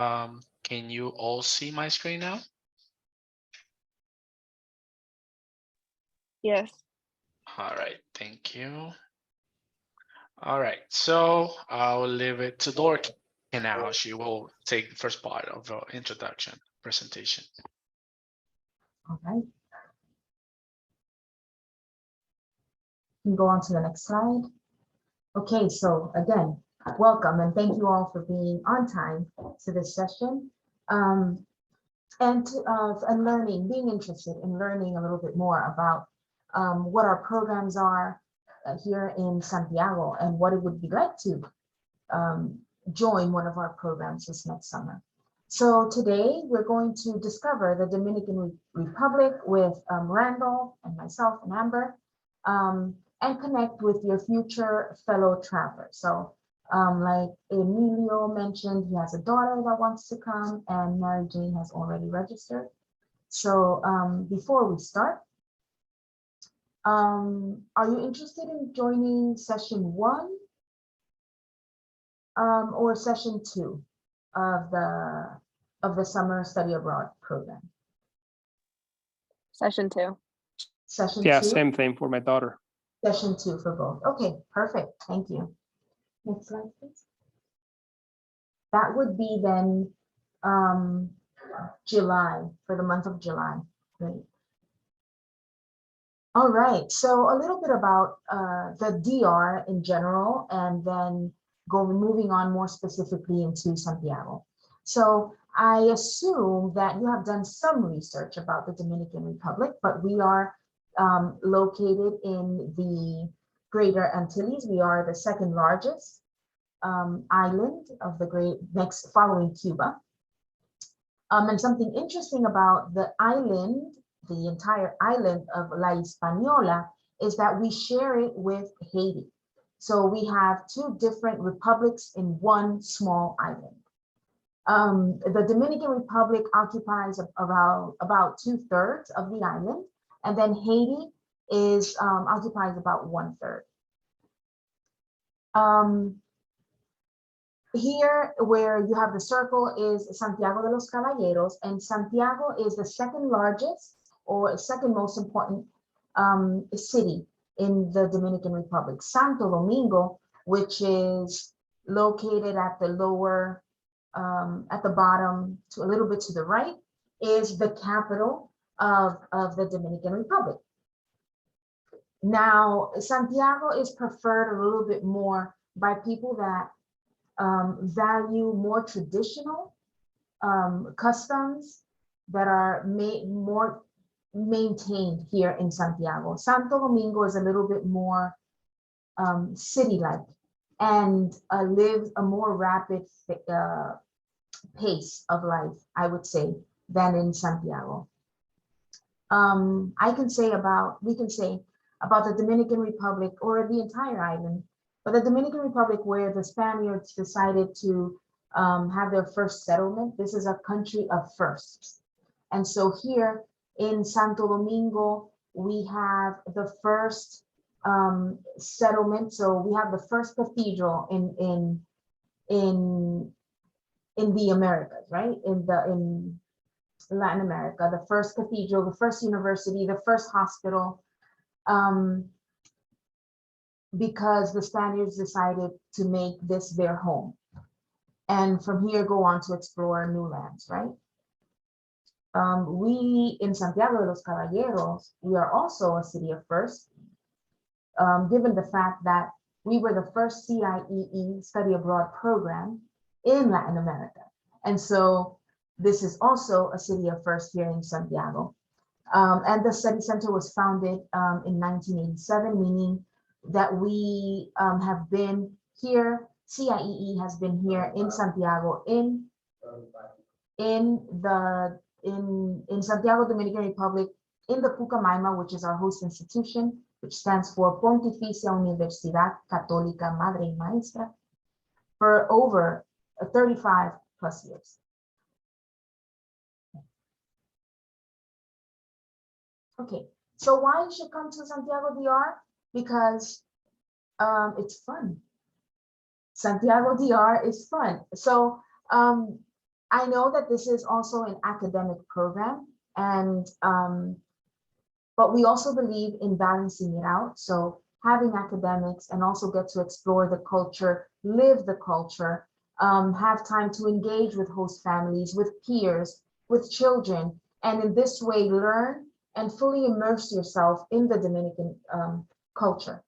Can you all see my screen now? Yes. All right, thank you. All right, so I'll leave it to Dorothy now. She will take the first part of the introduction presentation. All right. You can go on to the next slide. Okay, so again, welcome and thank you all for being on time to this session. And learning, being interested in learning a little bit more about what our programs are here in Santiago and what it would be like to join one of our programs this next summer. So today we're going to discover the Dominican Republic with Randall and myself and Amber, and connect with your future fellow travelers. So like Emilio mentioned, he has a daughter that wants to come, and Mary Jane has already registered. So before we start, are you interested in joining session 1 or session 2 of the summer study abroad program? Session 2. Session Yeah, 2? same thing for my daughter. Session 2 for both. Okay, perfect. Thank you. Next slide, please. That would be then July, for the month of July. Great. All right, so a little bit about the DR in general, and then moving on more specifically into Santiago. So I assume that you have done some research about the Dominican Republic, but we are located in the Greater Antilles. We are the second largest island of the next following Cuba. And something interesting about the island, the entire island of La Hispaniola, is that we share it with Haiti. So we have 2 different republics in one small island. The Dominican Republic occupies around about 2/3 of the island, and then Haiti is occupies about 1/3. Here, where you have the circle, is Santiago de los Caballeros, and Santiago is the second largest or second most important city in the Dominican Republic. Santo Domingo, which is located at the lower, at the bottom, to a little bit to the right, is the capital of the Dominican Republic. Now, Santiago is preferred a little bit more by people that value more traditional customs that are more maintained here in Santiago. Santo Domingo is a little bit more city-like and lives a more rapid pace of life, I would say, than in Santiago. We can say about the Dominican Republic or the entire island, but the Dominican Republic, where the Spaniards decided to have their first settlement, this is a country of firsts. And so here in Santo Domingo, we have the first settlement. So we have the first cathedral in the Americas, right? In Latin America, the first cathedral, the first university, the first hospital, because the Spaniards decided to make this their home. And from here, go on to explore new lands, right? We in Santiago de los Caballeros, we are also a city of first, given the fact that we were the first CIEE study abroad program in Latin America. And so this is also a city of first here in Santiago. And the study center was founded in 1987, meaning that we have been here, CIEE has been here in Santiago in Santiago, Dominican Republic, in the Pucamaima, which is our host institution, which stands for Pontificia Universidad Católica Madre y Maestra, for over 35 plus years. Okay, so why you should come to Santiago DR? Because it's fun. Santiago DR is fun. So I know that this is also an academic program, and but we also believe in balancing it out. So having academics and also get to explore the culture, live the culture, have time to engage with host families, with peers, with children, and in this way learn and fully immerse yourself in the Dominican culture,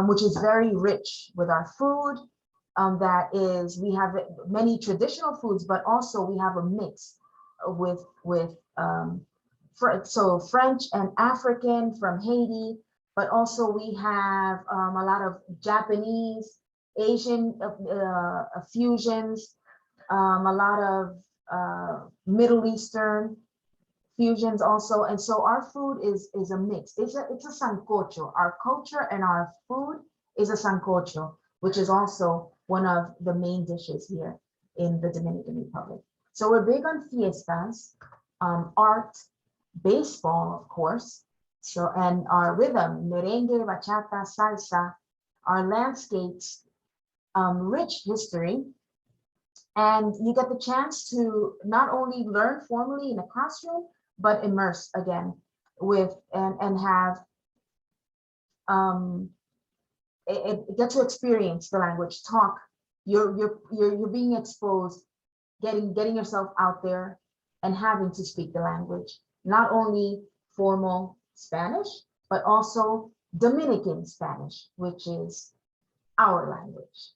which is very rich with our food. That is, we have many traditional foods, but also we have a mix with so French and African from Haiti, but also we have a lot of Japanese, Asian fusions, a lot of Middle Eastern fusions also. And so our food is a mix. It's a sancocho. Our culture and our food is a sancocho, which is also one of the main dishes here in the Dominican Republic. So we're big on fiestas, art, baseball, of course. So, and our rhythm, merengue, bachata, salsa, our landscapes, rich history. And you get the chance to not only learn formally in a classroom, but immerse again with and have get to experience the language, talk. You're being exposed, getting yourself out there and having to speak the language, not only formal Spanish, but also Dominican Spanish, which is our language.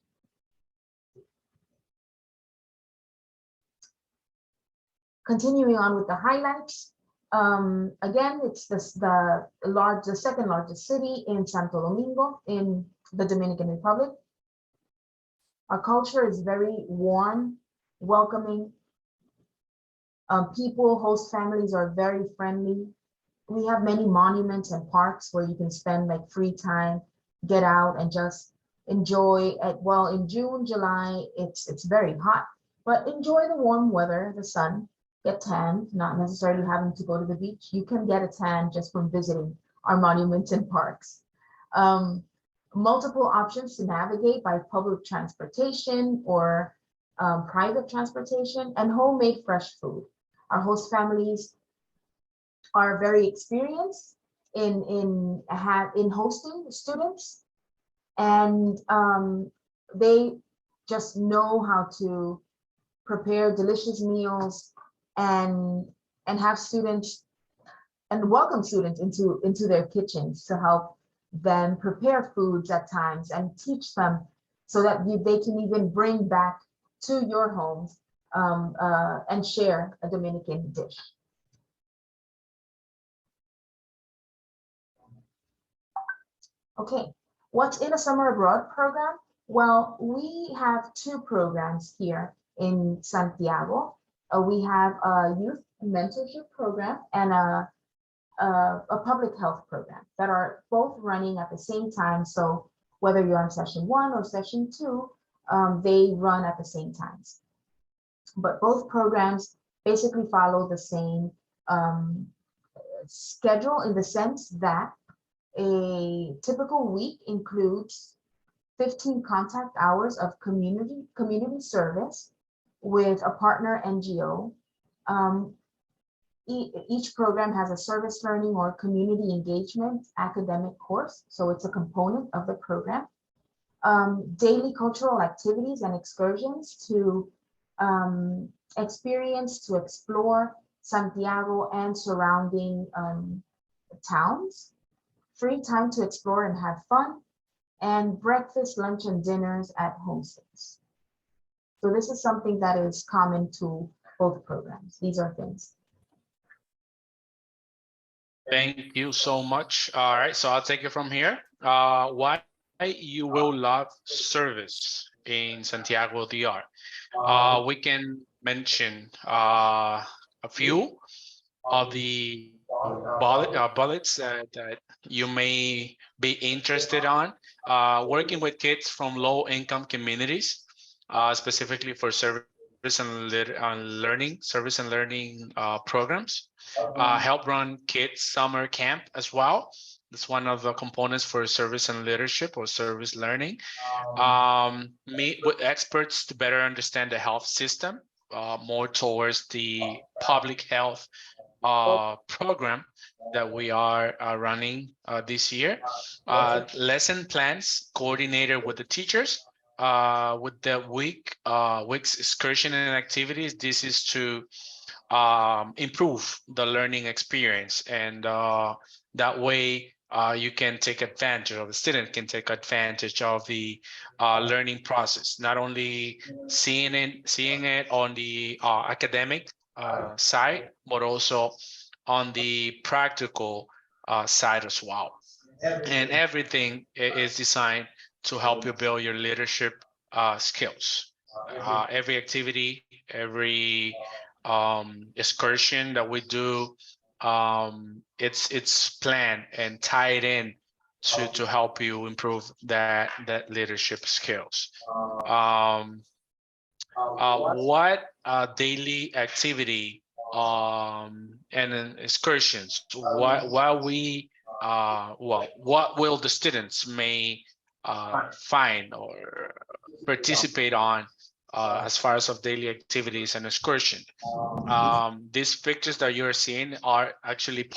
Continuing on with the highlights, again, it's the second largest city in Santo Domingo in the Dominican Republic. Our culture is very warm, welcoming. People, host families are very friendly. We have many monuments and parks where you can spend like free time, get out and just enjoy it. Well, in June, July, it's very hot, but enjoy the warm weather, the sun, get tanned, not necessarily having to go to the beach. You can get a tan just from visiting our monuments and parks. Multiple options to navigate by public transportation or private transportation, and homemade fresh food. Our host families are very experienced in hosting students, and they just know how to prepare delicious meals and have students and welcome students into their kitchens to help them prepare foods at times and teach them so that they can even bring back to your homes and share a Dominican dish. Okay, what's in a summer abroad program? Well, we have two programs here in Santiago. We have a youth mentorship program and a public health program that are both running at the same time. So whether you're on session 1 or session 2, they run at the same times. But both programs basically follow the same schedule in the sense that a typical week includes 15 contact hours of community service with a partner NGO. Each program has a service learning or community engagement academic course, so it's a component of the program. Daily cultural activities and excursions to experience, to explore Santiago and surrounding towns. Free time to explore and have fun, and breakfast, lunch, and dinners at homestays. So this is something that is common to both programs. These are things. Thank you so much. All right, so I'll take it from here. Why you will love service in Santiago DR? We can mention a few of the bullets that you may be interested on. Working with kids from low-income communities, specifically for service and learning programs. Help run kids summer camp as well. That's one of the components for service and leadership or service learning. Meet with experts to better understand the health system. more towards the public health program that we are running this year. Lesson plans coordinated with the teachers, with the week's excursion and activities. This is to improve the learning experience, and that way you can take advantage, or the student can take advantage of the learning process, not only seeing it on the academic side, but also on the practical side as well. And everything is designed to help you build your leadership skills. Every activity, every excursion that we do, it's planned and tied in to help you improve that leadership skills. Um, what daily activity and then excursions? What we well, what will the students may find or participate on as far as of daily activities and excursion? These pictures that you're seeing are actually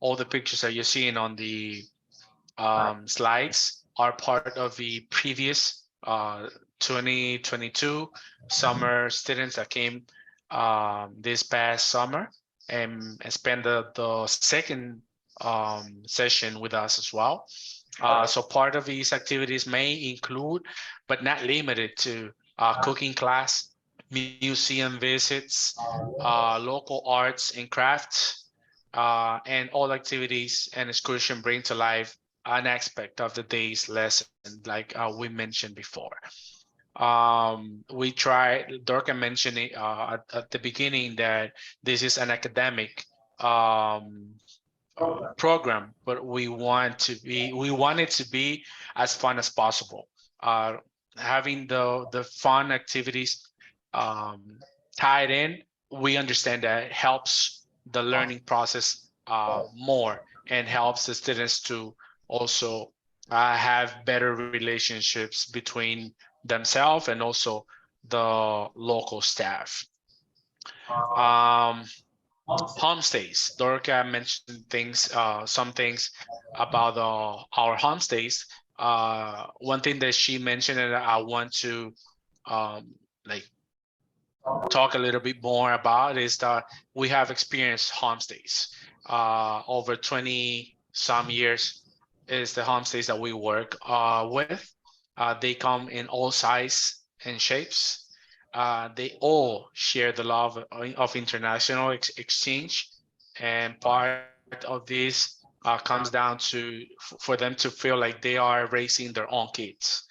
all the pictures that you're seeing on the slides are part of the previous 2022 summer students that came this past summer and spent the second session with us as well. So part of these activities may include, but not limited to, cooking class, museum visits, local arts and crafts, and all activities and excursion bring to life an aspect of the day's lesson, like we mentioned before. We try, Dorca mentioned it at the beginning, that this is an academic program, but we want it to be as fun as possible. Uh, Having the fun activities tied in, we understand that it helps the learning process more, and helps the students to also have better relationships between themselves and also the local staff. Um, Homestays. Dorca mentioned some things about our homestays. One thing that she mentioned that I want to like talk a little bit more about is that we have experienced homestays. Over 20 some years is the homestays that we work with. They come in all size and shapes. They all share the love of international exchange, and part of this comes down to for them to feel like they are raising their own kids,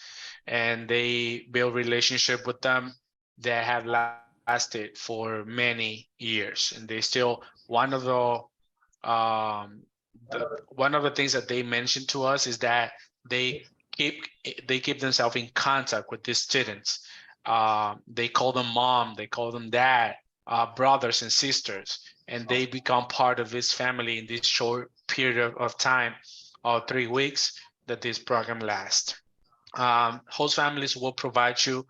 and they build relationship with them that have lasted for many years, and they still um, one of the things that they mentioned to us is that they keep they keep themselves in contact with these students. They call them mom, they call them dad, brothers and sisters, and they become part of this family in this short period of time, 3 weeks that this program lasts. Host families will provide you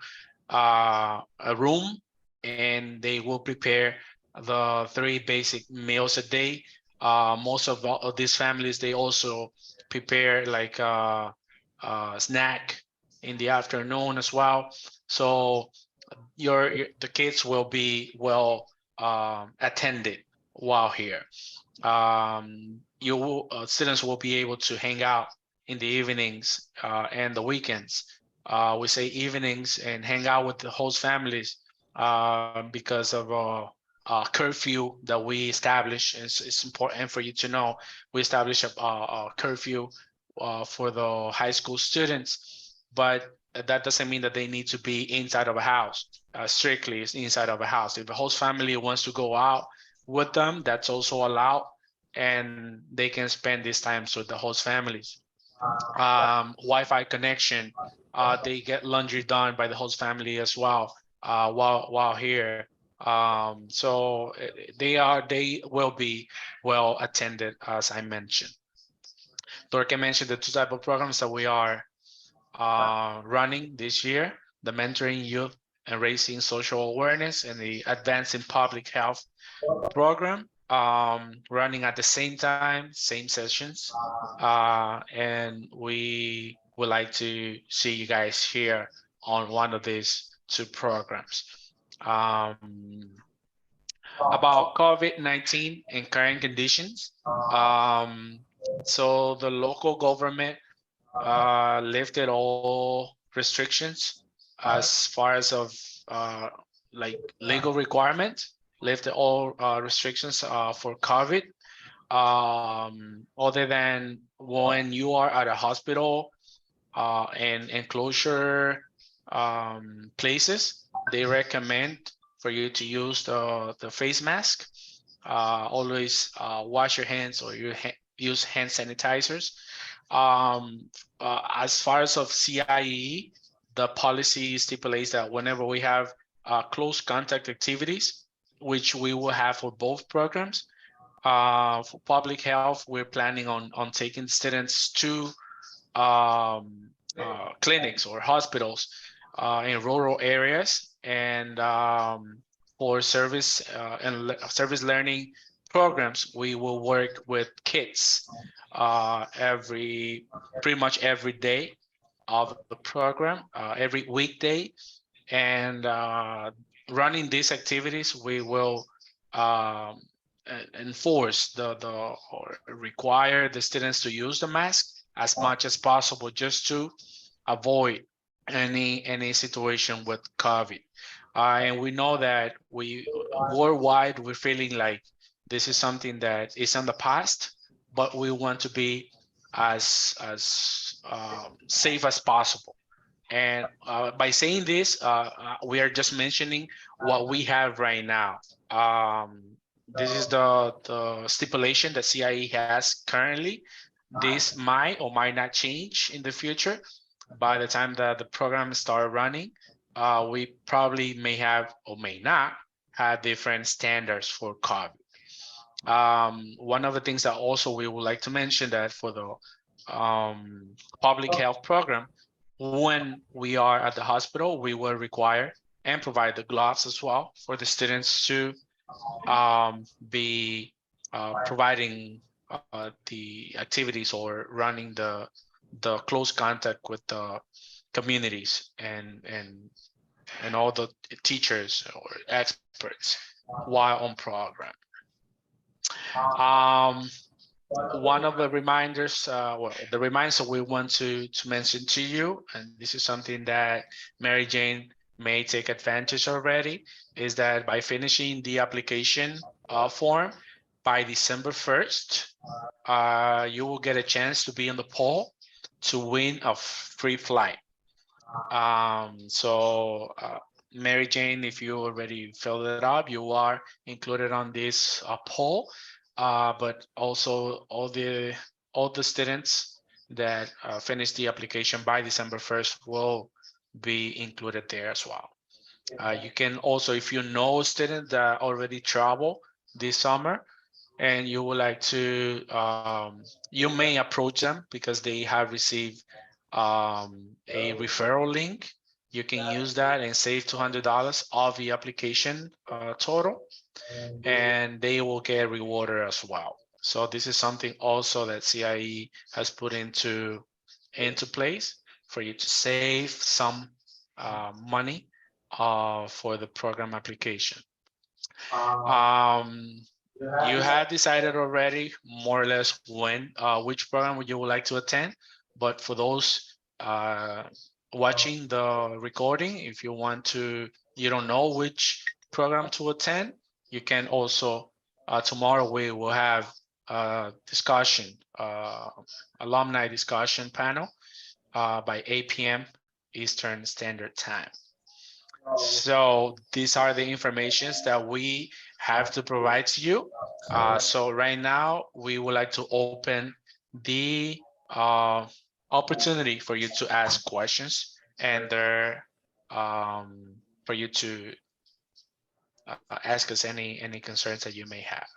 a room, and they will prepare the 3 basic meals a day. Most of these families, they also prepare like a snack in the afternoon as well. So the kids will be well attended while here. Students will be able to hang out in the evenings and the weekends. We say evenings, and hang out with the host families because of a curfew that we establish. It's important for you to know. We establish a curfew for the high school students, but that doesn't mean that they need to be inside of a house. Strictly inside of a house. If the host family wants to go out with them, that's also allowed, and they can spend these times with the host families. Wi-Fi connection. They get laundry done by the host family as well while here. So they will be well attended, as I mentioned. Dorca mentioned the 2 type of programs that we are running this year: the mentoring youth and raising social awareness and the advancing public health program, running at the same time, same sessions. And we would like to see you guys here on one of these two programs. About COVID-19 and current conditions. So the local government lifted all restrictions as far as of like legal requirement, lifted all restrictions for COVID. Other than when you are at a hospital and enclosure places, they recommend for you to use the face mask. Always wash your hands or use hand sanitizers. As far as of CIE, the policy stipulates that whenever we have close contact activities, which we will have for both programs, for public health, we're planning on taking students to clinics or hospitals in rural areas, and for service and service learning programs, we will work with kids pretty much every day of the program, every weekday, and running these activities, we will enforce or require the students to use the mask as much as possible, just to avoid any situation with COVID. And we know that worldwide, we're feeling like this is something that is in the past, but we want to be as safe as possible. And by saying this, we are just mentioning what we have right now. This is the stipulation that CIE has currently. This might or might not change in the future. By the time that the program start running, we probably may have or may not have different standards for COVID. One of the things that also we would like to mention that for the public health program, when we are at the hospital, we will require and provide the gloves as well for the students to be providing the activities or running the close contact with the communities and all the teachers or experts while on program. One of the reminders, the reminders we want to mention to you, and this is something that Mary Jane may take advantage already, is that by finishing the application form by December 1st, you will get a chance to be in the poll to win a free flight. Mary Jane, if you already filled it up, you are included on this poll. But also all the students that finish the application by December 1st will be included there as well. You can also, if you know students that already travel this summer and you would like to, you may approach them because they have received a referral link. You can use that and save $200 of the application total, and they will get rewarded as well. So this is something also that CIE has put into place for you to save some money for the program application. You have decided already more or less when which program you would like to attend, but for those watching the recording, if you want to, you don't know which program to attend, you can also tomorrow we will have a discussion, alumni discussion panel by 8 p.m. Eastern Standard Time. So these are the informations that we have to provide to you. So right now we would like to open the opportunity for you to ask questions and for you to ask us any concerns that you may have.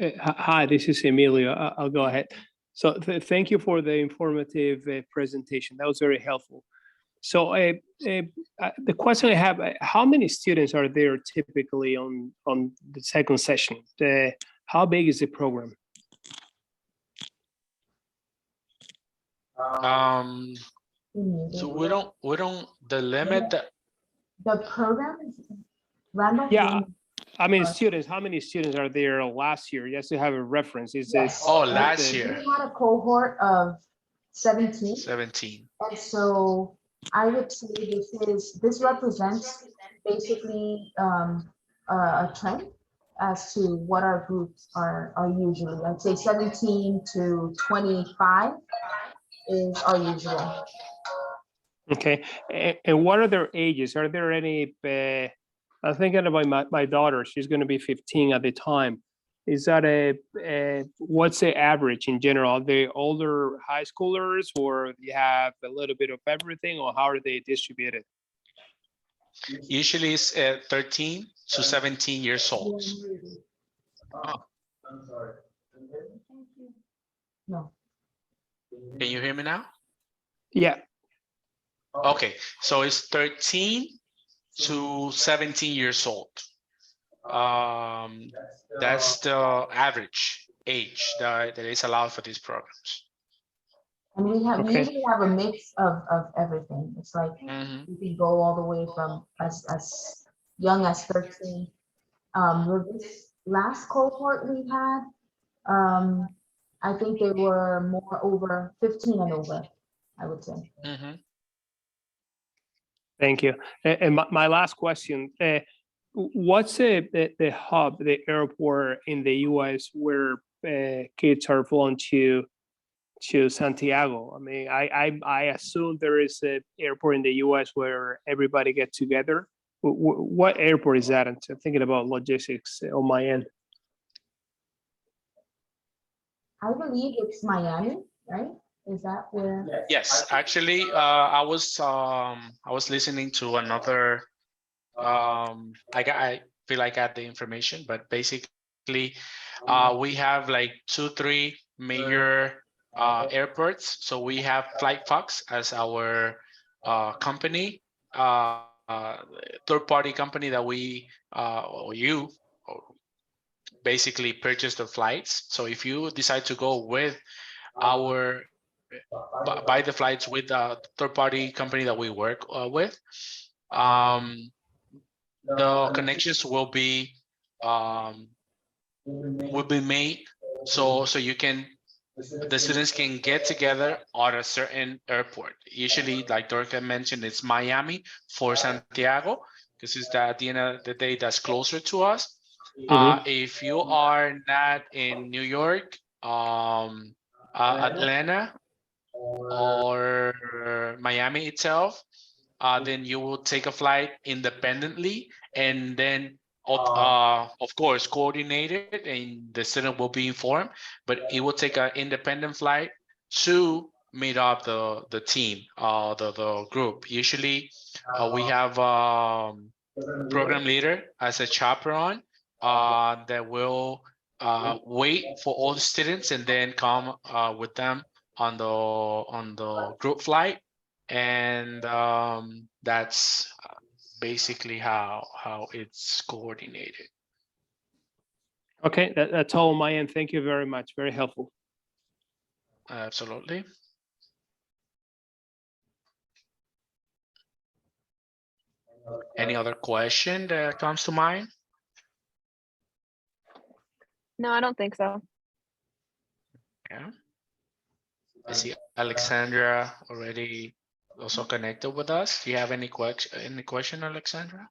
Hi, this is Emilio. I'll go ahead. So thank you for the informative presentation. That was very helpful. So the question I have, how many students are there typically on the second session? How big is the program? So we don't the limit that The program is random. Yeah, I mean students. How many students are there last year? Just to have a reference. Is it? Oh, last year. We had a cohort of 17. 17. And so I would say this represents basically a trend as to what our groups are usually. I'd say 17 to 25 is our usual. Okay, and what are their ages? Are there any? I'm thinking about my daughter. She's going to be 15 at the time. Is that what's the average in general? Are they older high schoolers, or you have a little bit of everything, or how are they distributed? Usually it's 13 to 17 years old. Oh. I'm sorry. No. Can you hear me now? Yeah. Okay, so it's 13 to 17 years old. That's the average age that is allowed for these programs. And we Okay. usually have a mix of everything. It's like you can go all the way from as young as 13. With this last cohort we had, I think they were more over 15 and over, I would say. Thank you. And my last question, what's the hub, the airport in the US where kids are flown to Santiago? I mean, I assume there is an airport in the US where everybody gets together. What airport is that? I'm thinking about logistics on my end. I believe it's Miami, right? Is that where? Yes, actually, I was listening to another. I feel I got the information, but basically, we have like 2-3 major airports. So we have Flight Fox as our company, third-party company that we or you basically purchase the flights. So if you decide to go with our buy the flights with the third-party company that we work with, the connections will be made so you can the students can get together at a certain airport. Usually, like Dorca mentioned, it's Miami for Santiago because it's at the end of the day that's closer to us. If you are not in New York, Atlanta, or Miami itself, then you will take a flight independently, and then of course coordinated, and the student will be informed, but it will take an independent flight to meet up the team, the group. Usually we have program leader as a chaperone that will wait for all the students and then come with them on the group flight, and that's basically how it's coordinated. Okay, that's all on my end. Thank you very much. Very helpful. Absolutely. Any other question that comes to mind? No, I don't think so. Yeah. I see Alexandra already also connected with us. Do you have any question, Alexandra?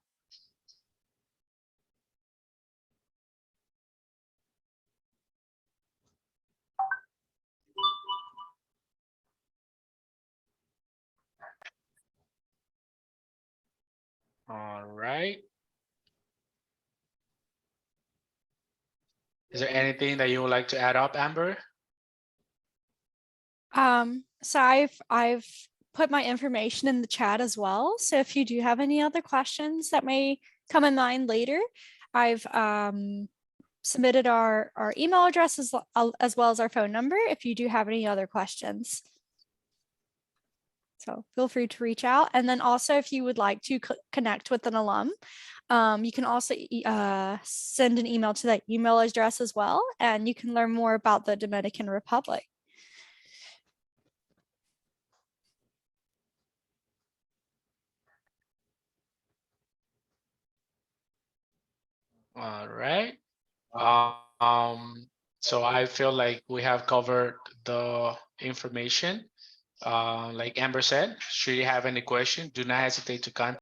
All right. Is there anything that you would like to add up, Amber? So I've put my information in the chat as well. So if you do have any other questions that may come in mind later, I've submitted our email address as well as our phone number if you do have any other questions. So feel free to reach out. And then also if you would like to connect with an alum, you can also send an email to that email address as well, and you can learn more about the Dominican Republic. All right. So I feel like we have covered the information. Like Amber said, should you have any question, do not hesitate to contact